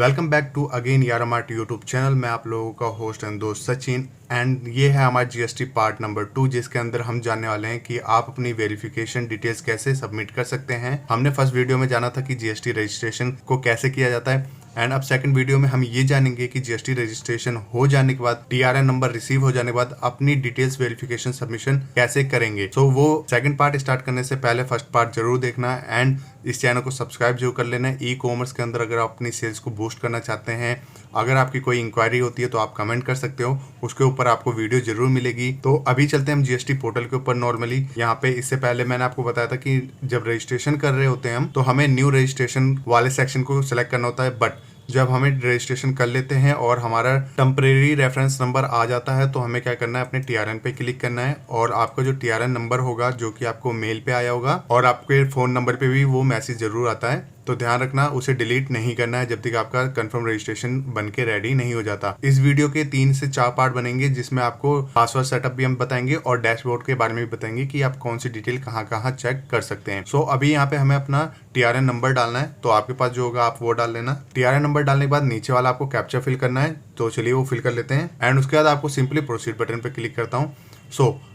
Welcome back to again यारामार्ट YouTube channel. मैं आप लोगों का होस्ट एंड दोस्त सचिन एंड ये है हमारा जीएसटी पार्ट नंबर 2, जिसके अंदर हम जानने वाले हैं कि आप अपनी वेरिफिकेशन डिटेल्स कैसे सबमिट कर सकते हैं। हमने फर्स्ट वीडियो में जाना था कि जीएसटी रजिस्ट्रेशन को कैसे किया जाता है एंड अब सेकंड वीडियो में हम ये जानेंगे कि जीएसटी रजिस्ट्रेशन हो जाने के बाद, टीआरएन नंबर रिसीव हो जाने के बाद अपनी डिटेल्स वेरिफिकेशन सबमिशन कैसे करेंगे। सो वो सेकंड पार्ट स्टार्ट करने से पहले फर्स्ट पार्ट जरूर देखना एंड इस चैनल को सब्सक्राइब जरूर कर लेना है। ई कॉमर्स के अंदर अगर आप अपनी सेल्स को बूस्ट करना चाहते हैं, अगर आपकी कोई इंक्वायरी होती है तो आप कमेंट कर सकते हो, उसके ऊपर आपको वीडियो जरूर मिलेगी। तो अभी चलते हैं हम जीएसटी पोर्टल के ऊपर। नॉर्मली यहाँ पे इससे पहले मैंने आपको बताया था कि जब रजिस्ट्रेशन कर रहे होते हैं हम, तो हमें न्यू रजिस्ट्रेशन वाले सेक्शन को सिलेक्ट करना होता है। बट जब हमें रजिस्ट्रेशन कर लेते हैं और हमारा टेम्परेरी रेफरेंस नंबर आ जाता है, तो हमें क्या करना है, अपने टीआरएन पे क्लिक करना है और आपका जो टीआरएन नंबर होगा, जो कि आपको मेल पे आया होगा और आपके फोन नंबर पे भी वो मैसेज जरूर आता है, तो ध्यान रखना उसे डिलीट नहीं करना है जब तक आपका कंफर्म रजिस्ट्रेशन बन के रेडी नहीं हो जाता। इस वीडियो के 3 से 4 पार्ट बनेंगे, जिसमें आपको पासवर्ड सेटअप भी हम बताएंगे और डैशबोर्ड के बारे में भी बताएंगे कि आप कौन सी डिटेल कहाँ कहाँ चेक कर सकते हैं। सो अभी यहाँ पे हमें अपना टीआरएन नंबर डालना है, तो आपके पास जो होगा आप वो डाल लेना। टीआरएन नंबर डालने के बाद नीचे वाला आपको कैप्चा फिल करना है, तो चलिए वो फिल कर लेते हैं एंड उसके बाद आपको सिंपली प्रोसीड बटन पे क्लिक करता हूँ।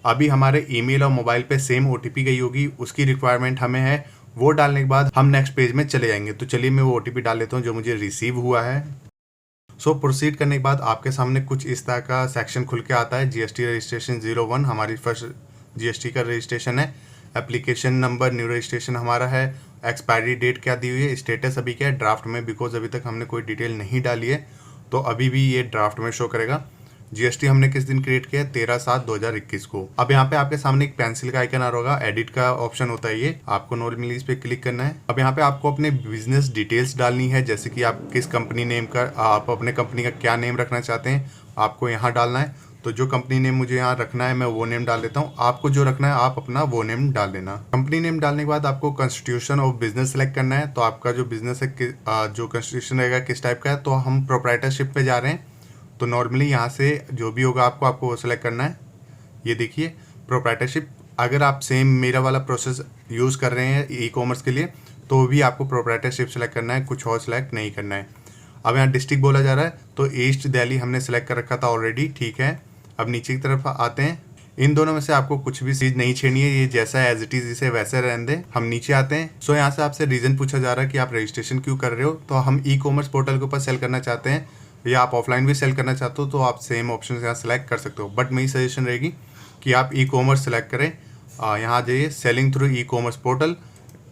अभी हमारे ईमेल और मोबाइल पे सेम ओटीपी गई होगी, उसकी रिक्वायरमेंट हमें है। वो डालने के बाद हम नेक्स्ट पेज में चले जाएंगे। तो चलिए मैं वो ओटीपी डाल लेता हूँ जो मुझे रिसीव हुआ है। प्रोसीड करने के बाद आपके सामने कुछ इस तरह का सेक्शन खुल के आता है। जीएसटी रजिस्ट्रेशन 01 हमारी फर्स्ट जीएसटी का रजिस्ट्रेशन है। एप्लीकेशन नंबर न्यू रजिस्ट्रेशन हमारा है। एक्सपायरी डेट क्या दी हुई है, स्टेटस अभी क्या है, ड्राफ्ट में, बिकॉज अभी तक हमने कोई डिटेल नहीं डाली है तो अभी भी ये ड्राफ्ट में शो करेगा। जीएसटी हमने किस दिन क्रिएट किया है, 13/7/2021 को। अब यहाँ पे आपके सामने एक पेंसिल का आइकन आ रहा होगा, एडिट का ऑप्शन होता है, ये आपको नॉर्मली इस पे क्लिक करना है। अब यहाँ पे आपको अपने बिजनेस डिटेल्स डालनी है, जैसे कि आप किस कंपनी नेम का, आप अपने कंपनी का क्या नेम रखना चाहते हैं, आपको यहाँ डालना है। तो जो कंपनी नेम मुझे यहाँ रखना है मैं वो नेम डाल देता हूँ, आपको जो रखना है आप अपना वो नेम डाल देना। कंपनी नेम डालने के बाद आपको कंस्टिट्यूशन ऑफ बिजनेस सेलेक्ट करना है। तो आपका जो बिजनेस है, जो कंस्टिट्यूशन रहेगा किस टाइप का है, तो हम प्रोप्राइटरशिप पे जा रहे हैं, तो नॉर्मली यहाँ से जो भी होगा आपको वो सिलेक्ट करना है। ये देखिए प्रोप्राइटरशिप। अगर आप सेम मेरा वाला प्रोसेस यूज़ कर रहे हैं ई कॉमर्स के लिए, तो भी आपको प्रोप्राइटरशिप सेलेक्ट करना है, कुछ और सिलेक्ट नहीं करना है। अब यहाँ डिस्ट्रिक्ट बोला जा रहा है, तो ईस्ट दिल्ली हमने सेलेक्ट कर रखा था ऑलरेडी, ठीक है। अब नीचे की तरफ आते हैं, इन दोनों में से आपको कुछ भी चीज नहीं छेड़नी है, ये जैसा है एज इट इज इसे वैसे रहने दें। हम नीचे आते हैं। यहाँ से आपसे रीजन पूछा जा रहा है कि आप रजिस्ट्रेशन क्यों कर रहे हो, तो हम ई कॉमर्स पोर्टल के ऊपर सेल करना चाहते हैं या आप ऑफलाइन भी सेल करना चाहते हो, तो आप सेम ऑप्शन यहाँ सेलेक्ट कर सकते हो। बट मेरी सजेशन रहेगी कि आप ई कॉमर्स सेलेक्ट करें। यहाँ जाइए, selling through e commerce portal,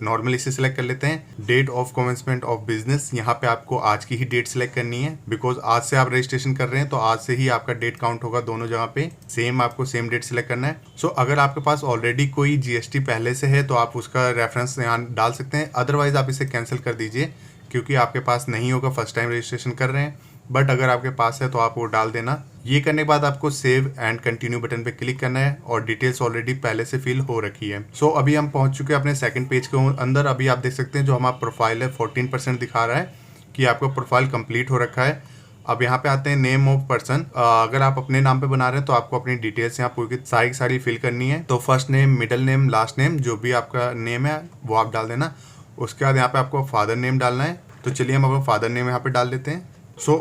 normally इसे सिलेक्ट कर लेते हैं। Date of commencement of business, यहाँ पे आपको आज की ही डेट सिलेक्ट करनी है, बिकॉज आज से आप रजिस्ट्रेशन कर रहे हैं तो आज से ही आपका डेट काउंट होगा दोनों जगह पे। सेम आपको सेम डेट सिलेक्ट करना है। अगर आपके पास ऑलरेडी कोई जीएसटी पहले से है तो आप उसका रेफरेंस यहाँ डाल सकते हैं, अदरवाइज आप इसे कैंसिल कर दीजिए क्योंकि आपके पास नहीं होगा, फर्स्ट टाइम रजिस्ट्रेशन कर रहे हैं। बट अगर आपके पास है तो आप वो डाल देना। ये करने के बाद आपको सेव एंड कंटिन्यू बटन पे क्लिक करना है और डिटेल्स ऑलरेडी पहले से फिल हो रखी है। अभी हम पहुंच चुके हैं अपने सेकंड पेज के अंदर। अभी आप देख सकते हैं जो हमारा प्रोफाइल है 14% दिखा रहा है कि आपका प्रोफाइल कंप्लीट हो रखा है। अब यहाँ पे आते हैं नेम ऑफ पर्सन। अगर आप अपने नाम पे बना रहे हैं तो आपको अपनी डिटेल्स यहाँ पूरी सारी फिल करनी है। तो first name, middle name, last name, जो भी आपका नेम है वो आप डाल देना। उसके बाद यहाँ पे आपको फादर नेम डालना है, तो चलिए हम अपना फादर नेम यहाँ पे डाल देते हैं।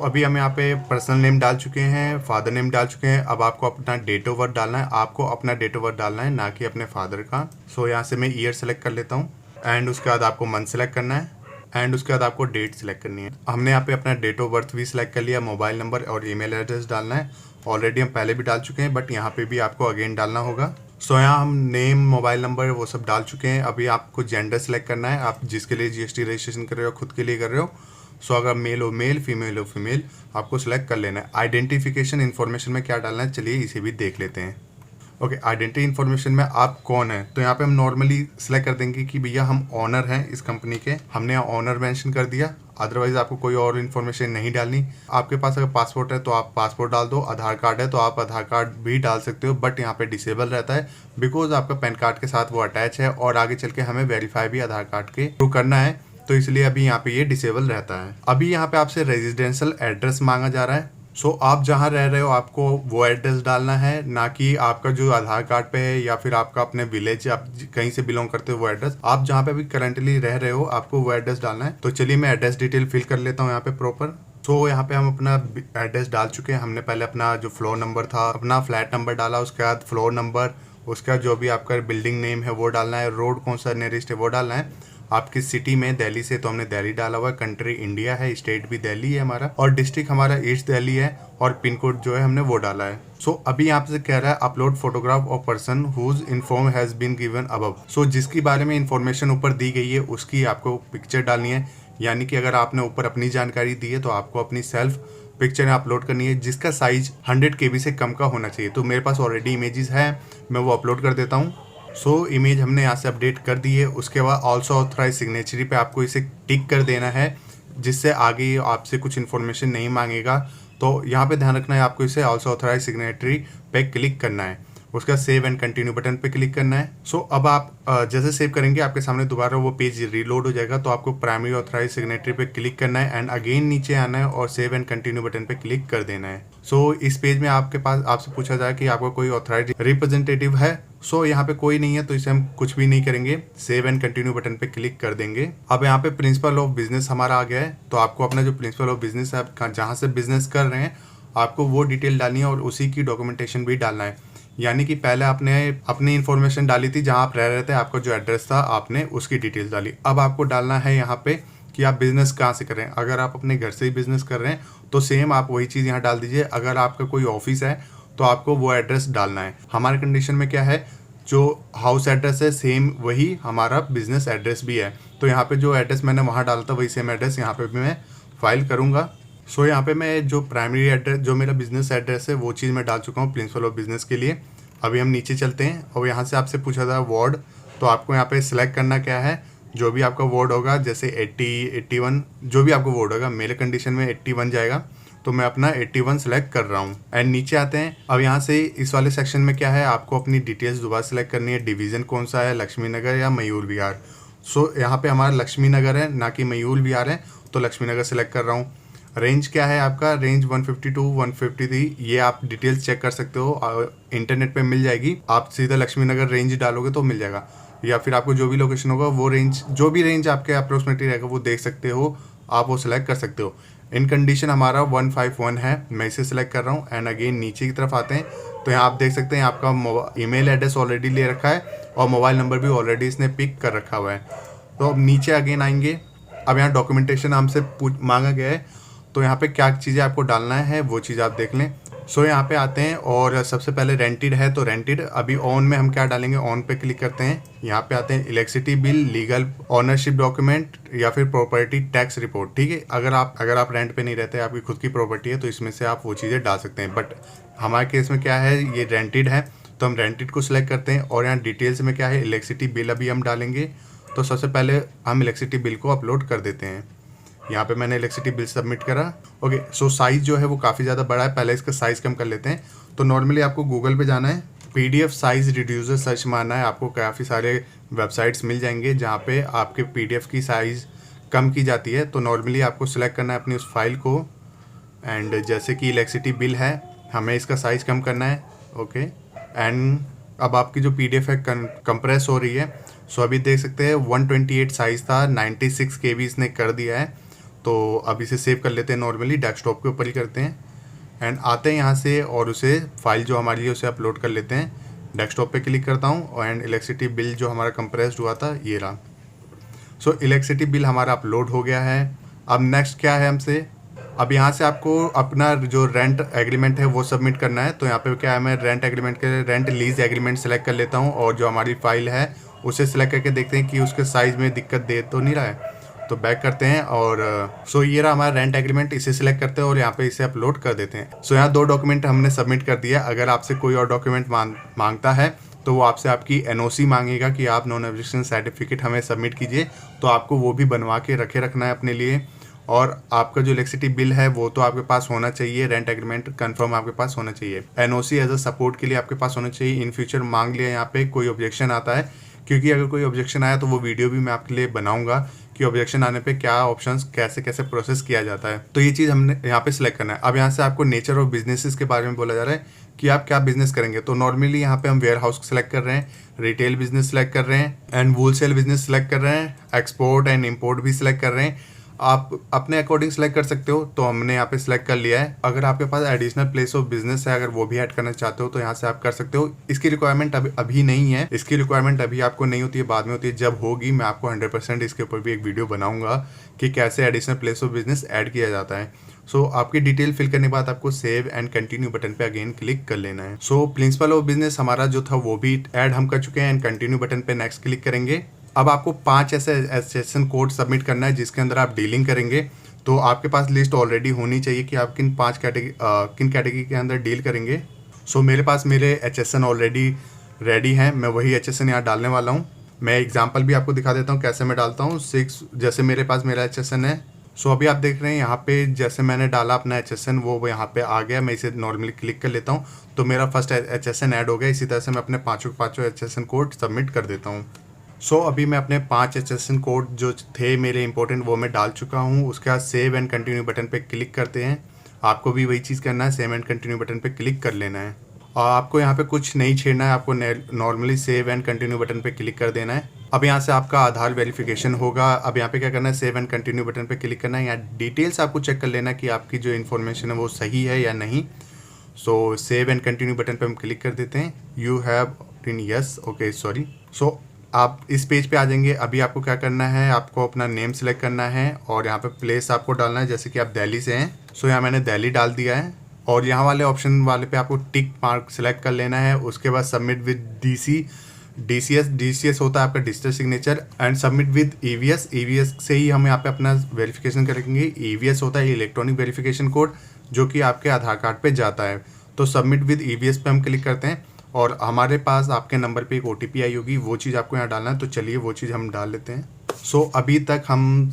अभी हम यहाँ पे पर्सनल नेम डाल चुके हैं, फादर नेम डाल चुके हैं। अब आपको अपना डेट ऑफ बर्थ डालना है, आपको अपना डेट ऑफ बर्थ डालना है, ना कि अपने फादर का। यहाँ से मैं ईयर सेलेक्ट कर लेता हूँ एंड उसके बाद आपको मंथ सेलेक्ट करना है एंड उसके बाद आपको डेट सेलेक्ट करनी है। हमने यहाँ पे अपना डेट ऑफ बर्थ भी सिलेक्ट कर लिया, मोबाइल नंबर और ईमेल एड्रेस डालना है। ऑलरेडी हम पहले भी डाल चुके हैं, बट यहाँ पे भी आपको अगेन डालना होगा। यहाँ हम नेम, मोबाइल नंबर वो सब डाल चुके हैं। अभी आपको जेंडर सेलेक्ट करना है, आप जिसके लिए जीएसटी रजिस्ट्रेशन कर रहे हो, खुद के लिए कर रहे हो। अगर मेल हो मेल, फीमेल हो फीमेल, आपको सिलेक्ट कर लेना है। आइडेंटिफिकेशन इन्फॉर्मेशन में क्या डालना है, चलिए इसे भी देख लेते हैं। आइडेंटिटी इन्फॉर्मेशन में आप कौन है, तो यहाँ पे हम नॉर्मली सिलेक्ट कर देंगे कि भैया हम ऑनर हैं इस कंपनी के, हमने यहाँ ऑनर मेंशन कर दिया। अदरवाइज आपको कोई और इन्फॉर्मेशन नहीं डालनी। आपके पास अगर पासपोर्ट है तो आप पासपोर्ट डाल दो, आधार कार्ड है तो आप आधार कार्ड भी डाल सकते हो, बट यहाँ पे डिसेबल रहता है बिकॉज आपका पैन कार्ड के साथ वो अटैच है और आगे चल के हमें वेरीफाई भी आधार कार्ड के थ्रू करना है, तो इसलिए अभी यहाँ पे ये डिसेबल रहता है। अभी यहाँ पे आपसे रेजिडेंशियल एड्रेस मांगा जा रहा है, सो आप जहाँ रह रहे हो आपको वो एड्रेस डालना है, ना कि आपका जो आधार कार्ड पे है या फिर आपका अपने विलेज आप कहीं से बिलोंग करते हो वो एड्रेस। आप जहाँ पे अभी करंटली रह रहे हो आपको वो एड्रेस डालना है। तो चलिए मैं एड्रेस डिटेल फिल कर लेता हूँ यहाँ पे प्रॉपर। तो यहाँ पे हम अपना एड्रेस डाल चुके हैं। हमने पहले अपना जो फ्लोर नंबर था, अपना फ्लैट नंबर डाला, उसके बाद फ्लोर नंबर, उसका जो भी आपका बिल्डिंग नेम है वो डालना है, रोड कौन सा नियरेस्ट है वो डालना है। आपकी सिटी में दिल्ली से तो हमने दिल्ली डाला हुआ है, कंट्री इंडिया है, स्टेट भी दिल्ली है हमारा, और डिस्ट्रिक्ट हमारा ईस्ट दिल्ली है, और पिन कोड जो है हमने वो डाला है। सो अभी यहाँ से कह रहा है upload photograph of person whose inform has been given above. So जिसके बारे में इंफॉर्मेशन ऊपर दी गई है उसकी आपको पिक्चर डालनी है। यानी कि अगर आपने ऊपर अपनी जानकारी दी है तो आपको अपनी सेल्फ पिक्चर अपलोड करनी है, जिसका साइज 100 KB से कम का होना चाहिए। तो मेरे पास ऑलरेडी इमेजेस है, मैं वो अपलोड कर देता हूँ। सो इमेज हमने यहाँ से अपडेट कर दी है। उसके बाद ऑल्सो ऑथराइज सिग्नेचरी पे आपको इसे टिक कर देना है, जिससे आगे आपसे कुछ इन्फॉर्मेशन नहीं मांगेगा। तो यहाँ पे ध्यान रखना है, आपको इसे ऑल्सो ऑथराइज सिग्नेचरी पे क्लिक करना है। उसका सेव एंड कंटिन्यू बटन पे क्लिक करना है। सो अब आप जैसे सेव करेंगे आपके सामने दोबारा वो पेज रीलोड हो जाएगा। तो आपको प्राइमरी ऑथराइज सिग्नेचरी पे क्लिक करना है एंड अगेन नीचे आना है और सेव एंड कंटिन्यू बटन पे क्लिक कर देना है। सो इस पेज में आपके पास आपसे पूछा जाए कि आपका कोई ऑथराइज रिप्रेजेंटेटिव है। सो यहाँ पे कोई नहीं है तो इसे हम कुछ भी नहीं करेंगे, सेव एंड कंटिन्यू बटन पे क्लिक कर देंगे। अब यहाँ पे प्रिंसिपल ऑफ बिजनेस हमारा आ गया है। तो आपको अपना जो प्रिंसिपल ऑफ बिजनेस है, आप जहाँ से बिजनेस कर रहे हैं आपको वो डिटेल डालनी है और उसी की डॉक्यूमेंटेशन भी डालना है। यानी कि पहले आपने अपनी इन्फॉर्मेशन डाली थी, जहाँ आप रह रहे थे, आपका जो एड्रेस था आपने उसकी डिटेल्स डाली। अब आपको डालना है यहाँ पे कि आप बिजनेस कहाँ से कर रहे हैं। अगर आप अपने घर से ही बिजनेस कर रहे हैं तो सेम आप वही चीज़ यहाँ डाल दीजिए। अगर आपका कोई ऑफिस है तो आपको वो एड्रेस डालना है। हमारे कंडीशन में क्या है, जो हाउस एड्रेस है सेम वही हमारा बिजनेस एड्रेस भी है। तो यहाँ पे जो एड्रेस मैंने वहाँ डाला था वही सेम एड्रेस यहाँ पे भी मैं फाइल करूँगा। सो यहाँ पे मैं जो प्राइमरी एड्रेस जो मेरा बिजनेस एड्रेस है वो चीज़ मैं डाल चुका हूँ प्रिंसिपल ऑफ बिजनेस के लिए। अभी हम नीचे चलते हैं और यहाँ से आपसे पूछा था वार्ड, तो आपको यहाँ पे सिलेक्ट करना क्या है, जो भी आपका वार्ड होगा, जैसे 80, 81 जो भी आपका वार्ड होगा। मेरे कंडीशन में 81 जाएगा तो मैं अपना 81 सेलेक्ट कर रहा हूँ। एंड नीचे आते हैं। अब यहाँ से इस वाले सेक्शन में क्या है, आपको अपनी डिटेल्स दोबारा सेलेक्ट करनी है। डिवीज़न कौन सा है, लक्ष्मी नगर या मयूर विहार। सो यहाँ पे हमारा लक्ष्मी नगर है, ना कि मयूर विहार है, तो लक्ष्मी नगर सेलेक्ट कर रहा हूँ। रेंज क्या है आपका, रेंज 152 153, ये आप डिटेल्स चेक कर सकते हो, इंटरनेट पे मिल जाएगी। आप सीधा लक्ष्मी नगर रेंज डालोगे तो मिल जाएगा, या फिर आपको जो भी लोकेशन होगा वो रेंज, जो भी रेंज आपके अप्रोक्सीमेटली रहेगा वो देख सकते हो, आप वो सिलेक्ट कर सकते हो। इन कंडीशन हमारा 151 है, मैं इसे सिलेक्ट कर रहा हूँ। एंड अगेन नीचे की तरफ आते हैं तो यहाँ आप देख सकते हैं आपका ईमेल एड्रेस ऑलरेडी ले रखा है और मोबाइल नंबर भी ऑलरेडी इसने पिक कर रखा हुआ है। तो अब नीचे अगेन आएंगे। अब यहाँ डॉक्यूमेंटेशन हमसे मांगा गया है, तो यहाँ पे क्या चीज़ें आपको डालना है वो चीज़ आप देख लें। सो यहाँ पे आते हैं और सबसे पहले रेंटेड है तो रेंटेड। अभी ऑन में हम क्या डालेंगे, ऑन पे क्लिक करते हैं। यहाँ पे आते हैं electricity bill, legal ownership document या फिर प्रॉपर्टी टैक्स रिपोर्ट। ठीक है, अगर आप रेंट पे नहीं रहते, आपकी खुद की प्रॉपर्टी है तो इसमें से आप वो चीज़ें डाल सकते हैं। बट हमारे केस में क्या है, ये रेंटेड है तो हम रेंटेड को सिलेक्ट करते हैं। और यहाँ डिटेल्स में क्या है, इलेक्ट्रिसिटी बिल अभी हम डालेंगे। तो सबसे पहले हम इलेक्ट्रिसिटी बिल को अपलोड कर देते हैं। यहाँ पे मैंने इलेक्ट्रिसिटी बिल सबमिट करा। ओके, सो साइज़ जो है वो काफ़ी ज़्यादा बड़ा है, पहले इसका साइज़ कम कर लेते हैं। तो नॉर्मली आपको गूगल पे जाना है, PDF साइज़ रिड्यूसर सर्च मारना है, आपको काफ़ी सारे वेबसाइट्स मिल जाएंगे जहाँ पे आपके PDF की साइज़ कम की जाती है। तो नॉर्मली आपको सिलेक्ट करना है अपनी उस फाइल को। एंड जैसे कि इलेक्ट्रिसिटी बिल है, हमें इसका साइज़ कम करना है। ओके, एंड अब आपकी जो PDF है कंप्रेस हो रही है। सो अभी देख सकते हैं 128 साइज़ था, 96 KB इसने कर दिया है। तो अब इसे सेव कर लेते हैं, नॉर्मली डेस्कटॉप के ऊपर ही करते हैं। एंड आते हैं यहाँ से और उसे फाइल जो हमारी है उसे अपलोड कर लेते हैं। डेस्कटॉप पे क्लिक करता हूँ एंड इलेक्ट्रिसिटी बिल जो हमारा कंप्रेस्ड हुआ था ये रहा। सो इलेक्ट्रिसिटी बिल हमारा अपलोड हो गया है। अब नेक्स्ट क्या है हमसे, अब यहाँ से आपको अपना जो रेंट एग्रीमेंट है वो सबमिट करना है। तो यहाँ पे क्या है, मैं रेंट एग्रीमेंट के रेंट लीज एग्रीमेंट सेलेक्ट कर लेता हूँ और जो हमारी फाइल है उसे सिलेक्ट करके देखते हैं कि उसके साइज़ में दिक्कत दे तो नहीं रहा है। तो बैक करते हैं और सो ये रहा हमारा रेंट एग्रीमेंट, इसे सिलेक्ट करते हैं और यहाँ पे इसे अपलोड कर देते हैं। सो यहाँ 2 डॉक्यूमेंट हमने सबमिट कर दिया। अगर आपसे कोई और डॉक्यूमेंट मांगता है तो वो आपसे आपकी NOC मांगेगा कि आप नॉन ऑब्जेक्शन सर्टिफिकेट हमें सबमिट कीजिए। तो आपको वो भी बनवा के रखना है अपने लिए। और आपका जो इलेक्ट्रिसिटी बिल है वो तो आपके पास होना चाहिए, रेंट एग्रीमेंट कंफर्म आपके पास होना चाहिए, NOC एज अ सपोर्ट के लिए आपके पास होना चाहिए। इन फ्यूचर मांग लिया यहाँ पे कोई ऑब्जेक्शन आता है, क्योंकि अगर कोई ऑब्जेक्शन आया तो वो वीडियो भी मैं आपके लिए बनाऊंगा कि ऑब्जेक्शन आने पे क्या ऑप्शंस कैसे कैसे प्रोसेस किया जाता है। तो ये चीज़ हमने यहाँ पे सिलेक्ट करना है। अब यहाँ से आपको नेचर ऑफ बिजनेसेस के बारे में बोला जा रहा है कि आप क्या बिजनेस करेंगे। तो नॉर्मली यहाँ पे हम वेयर हाउस सेलेक्ट कर रहे हैं, रिटेल बिजनेस सेलेक्ट कर रहे हैं एंड होलसेल बिजनेस सेलेक्ट कर रहे हैं, एक्सपोर्ट एंड इम्पोर्ट भी सिलेक्ट कर रहे हैं। आप अपने अकॉर्डिंग सेलेक्ट कर सकते हो, तो हमने यहाँ पे सिलेक्ट कर लिया है। अगर आपके पास एडिशनल प्लेस ऑफ बिजनेस है, अगर वो भी ऐड करना चाहते हो तो यहाँ से आप कर सकते हो। इसकी रिक्वायरमेंट अभी नहीं है, इसकी रिक्वायरमेंट अभी आपको नहीं होती है, बाद में होती है। जब होगी मैं आपको 100% इसके ऊपर भी एक वीडियो बनाऊंगा कि कैसे additional place of business add किया जाता है। सो आपकी डिटेल फिल करने के बाद आपको सेव एंड कंटिन्यू बटन पे अगेन क्लिक कर लेना है। सो प्रिंसिपल ऑफ बिजनेस हमारा जो था वो भी ऐड हम कर चुके हैं एंड कंटिन्यू बटन पे नेक्स्ट क्लिक करेंगे। अब आपको 5 ऐसे एसेसन कोड सबमिट करना है जिसके अंदर आप डीलिंग करेंगे। तो आपके पास लिस्ट ऑलरेडी होनी चाहिए कि आप किन कैटेगरी के अंदर डील करेंगे। सो मेरे पास मेरे HSN ऑलरेडी रेडी हैं, मैं वही HSN यहाँ डालने वाला हूँ। मैं एग्जांपल भी आपको दिखा देता हूँ कैसे मैं डालता हूँ। 6 जैसे मेरे पास मेरा HSN है। सो अभी आप देख रहे हैं यहाँ पे जैसे मैंने डाला अपना HSN वो यहाँ पे आ गया। मैं इसे नॉर्मली क्लिक कर लेता हूँ तो मेरा फर्स्ट HSN ऐड हो गया। इसी तरह से मैं अपने पाँचों HSN कोड सबमिट कर देता हूँ। सो अभी मैं अपने 5 HSN कोड जो थे मेरे इंपॉर्टेंट वो मैं डाल चुका हूँ। उसके बाद सेव एंड कंटिन्यू बटन पे क्लिक करते हैं। आपको भी वही चीज़ करना है, सेव एंड कंटिन्यू बटन पे क्लिक कर लेना है और आपको यहाँ पे कुछ नहीं छेड़ना है। आपको normally save and continue button पे क्लिक कर देना है। अब यहाँ से आपका आधार वेरिफिकेशन होगा। अब यहाँ पे क्या करना है, सेव एंड कंटिन्यू बटन पे क्लिक करना है। यहाँ डिटेल्स आपको चेक कर लेना कि आपकी जो इन्फॉर्मेशन है वो सही है या नहीं। So save and continue button पे हम क्लिक कर देते हैं। You have in yes okay sorry. So आप इस पेज पे आ जाएंगे। अभी आपको क्या करना है, आपको अपना नेम सेलेक्ट करना है और यहाँ पे प्लेस आपको डालना है। जैसे कि आप दिल्ली से हैं, सो यहाँ मैंने दिल्ली डाल दिया है और यहाँ वाले ऑप्शन वाले पे आपको टिक मार्क सेलेक्ट कर लेना है। उसके बाद सबमिट विद DCS होता है आपका digital signature and submit with EVS से ही हम यहाँ पे अपना वेरिफिकेशन करेंगे। EVS होता है इलेक्ट्रॉनिक वेरिफिकेशन कोड जो कि आपके आधार कार्ड पे जाता है। तो सबमिट विद EVS पे हम क्लिक करते हैं और हमारे पास आपके नंबर पे एक OTP आई होगी, वो चीज़ आपको यहाँ डालना है। तो चलिए वो चीज़ हम डाल लेते हैं। सो अभी तक हम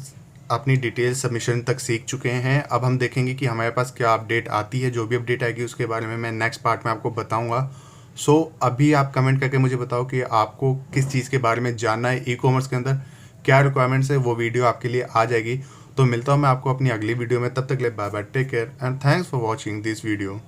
अपनी डिटेल सबमिशन तक सीख चुके हैं। अब हम देखेंगे कि हमारे पास क्या अपडेट आती है। जो भी अपडेट आएगी उसके बारे में मैं नेक्स्ट पार्ट में आपको बताऊंगा। सो अभी आप कमेंट करके मुझे बताओ कि आपको किस चीज़ के बारे में जानना है। ई-कॉमर्स के अंदर क्या रिक्वायरमेंट्स है, वो वीडियो आपके लिए आ जाएगी। तो मिलता हूँ मैं आपको अपनी अगली वीडियो में। तब तक ले bye bye, take care and thanks for watching this video.